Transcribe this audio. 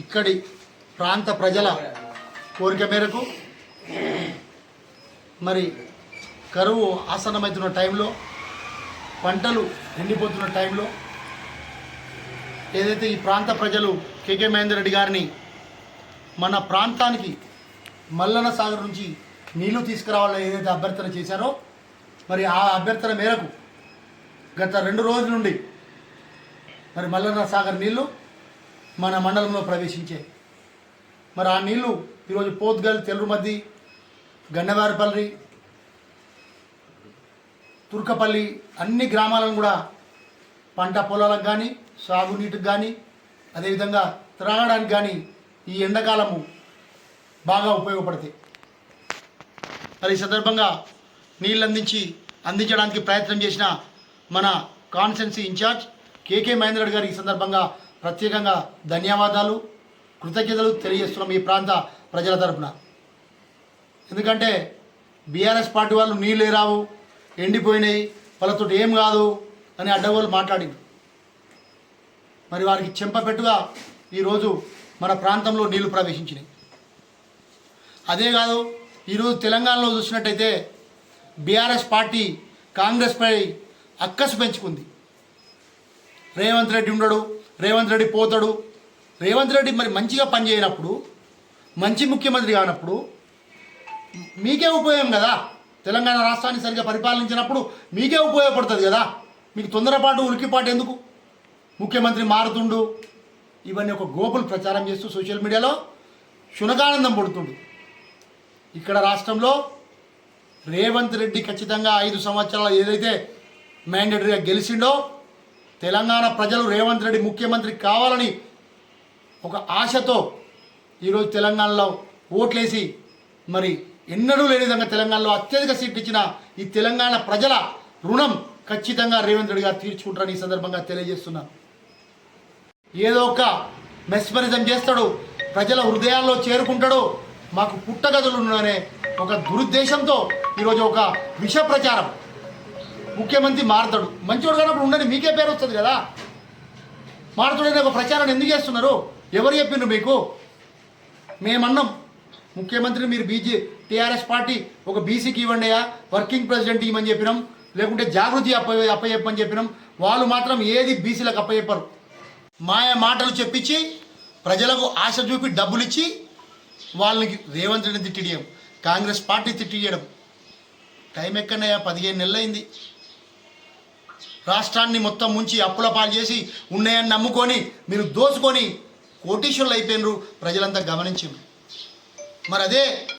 ఇక్కడి ప్రాంత ప్రజల కోరిక మేరకు మరి కరువు ఆసన్నమవుతున్న టైంలో, పంటలు ఎండిపోతున్న టైంలో ఏదైతే ఈ ప్రాంత ప్రజలు కేకే మహేందర్ రెడ్డి గారిని మన ప్రాంతానికి మల్లన్న సాగర్ నుంచి నీళ్లు తీసుకురావాలని ఏదైతే అభ్యర్థన చేశారో, మరి ఆ అభ్యర్థన మేరకు గత 2 రోజుల నుండి మరి మల్లన్న సాగర్ నీళ్లు మన మండలంలో ప్రవేశించాయి. మరి ఆ నీళ్లు ఈరోజు పోత్గల్, తెల్లుమద్ది, గన్నవారిపల్లి, తుర్కపల్లి అన్ని గ్రామాలను కూడా పంట పొలాలకు కానీ, సాగునీటికి కానీ, అదేవిధంగా త్రాగడానికి కానీ ఈ ఎండాకాలము బాగా ఉపయోగపడతాయి. మరి ఈ సందర్భంగా నీళ్ళు అందించడానికి ప్రయత్నం చేసిన మన కాన్స్టిట్యున్సీ ఇన్ఛార్జ్ కేకే మహేందర్ రెడ్డి గారు ఈ సందర్భంగా ప్రత్యేకంగా ధన్యవాదాలు, కృతజ్ఞతలు తెలియజేస్తున్నాం ఈ ప్రాంత ప్రజల తరపున. ఎందుకంటే బీఆర్ఎస్ పార్టీ వాళ్ళు నీళ్ళే రావు, ఎండిపోయినాయి, వాళ్ళతో ఏం కాదు అని అడ్డగోలు మాట్లాడింది. మరి వారికి చెంపపెట్టుగా ఈరోజు మన ప్రాంతంలో నీళ్లు ప్రవేశించినాయి. అదే కాదు, ఈరోజు తెలంగాణలో చూసినట్టయితే బీఆర్ఎస్ పార్టీ కాంగ్రెస్పై అక్కసు పెంచుకుంది. రేవంత్ రెడ్డి ఉండడు, రేవంత్ రెడ్డి పోతాడు. రేవంత్ రెడ్డి మరి మంచిగా పనిచేయనప్పుడు, మంచి ముఖ్యమంత్రి కానప్పుడు మీకే ఉపయోగం కదా. తెలంగాణ రాష్ట్రాన్ని సరిగ్గా పరిపాలించినప్పుడు మీకే ఉపయోగపడుతుంది కదా. మీకు తొందరపాటు, ఉలికిపాటు ఎందుకు? ముఖ్యమంత్రి మారుతుండు, ఇవన్నీ ఒక గోపులు ప్రచారం చేస్తూ సోషల్ మీడియాలో శునకానందం పడుతుండు. ఇక్కడ రాష్ట్రంలో రేవంత్ రెడ్డి ఖచ్చితంగా 5 సంవత్సరాలు ఏదైతే మ్యాండేటరీగా గెలిచిండో, తెలంగాణ ప్రజలు రేవంత్ రెడ్డి ముఖ్యమంత్రి కావాలని ఒక ఆశతో ఈరోజు తెలంగాణలో ఓట్లేసి మరి ఎన్నడూ లేని విధంగా తెలంగాణలో అత్యధిక సీట్లు ఇచ్చిన ఈ తెలంగాణ ప్రజల రుణం ఖచ్చితంగా రేవంత్ రెడ్డి గారు తీర్చుకుంటారని ఈ సందర్భంగా తెలియజేస్తున్నాను. ఏదో ఒక మెస్మరిజం చేస్తాడు, ప్రజల హృదయాల్లో చేరుకుంటాడు, మాకు పుట్టగదులు ఉన్నాయనే ఒక దురుద్దేశంతో ఈరోజు ఒక విష ప్రచారం. ముఖ్యమంత్రి మారుతాడు, మంచివాడు కానప్పుడు ఉండని మీకే పేరు వస్తుంది కదా. మారుతాడనే ఒక ప్రచారాన్ని ఎందుకు చేస్తున్నారు? ఎవరు చెప్పిండ్రు మీకు? మేమన్నాం ముఖ్యమంత్రిని మీరు టీఆర్ఎస్ పార్టీ ఒక బీసీకి ఇవ్వండియా, వర్కింగ్ ప్రెసిడెంట్ ఇవ్వమని చెప్పినాం, లేకుంటే జాగృతి అప్పచెప్పని చెప్పినాం. వాళ్ళు మాత్రం ఏది బీసీలకు అప్పచెప్పరు. మాయ మాటలు చెప్పించి ప్రజలకు ఆశ చూపి డబ్బులు ఇచ్చి వాళ్ళకి రేవంత్ రెడ్డిని తిట్టియడం, కాంగ్రెస్ పార్టీ తిట్టియడం. టైం ఎక్కడయ్యా? 15 నెలలు అయింది. రాష్ట్రాన్ని మొత్తం ముంచి అప్పుల పాలు చేసి ఉన్నాయని నమ్ముకొని మీరు దోసుకొని కోటీశ్వరులు అయిపోయినరు, ప్రజలంతా గమనించారు. మరి అదే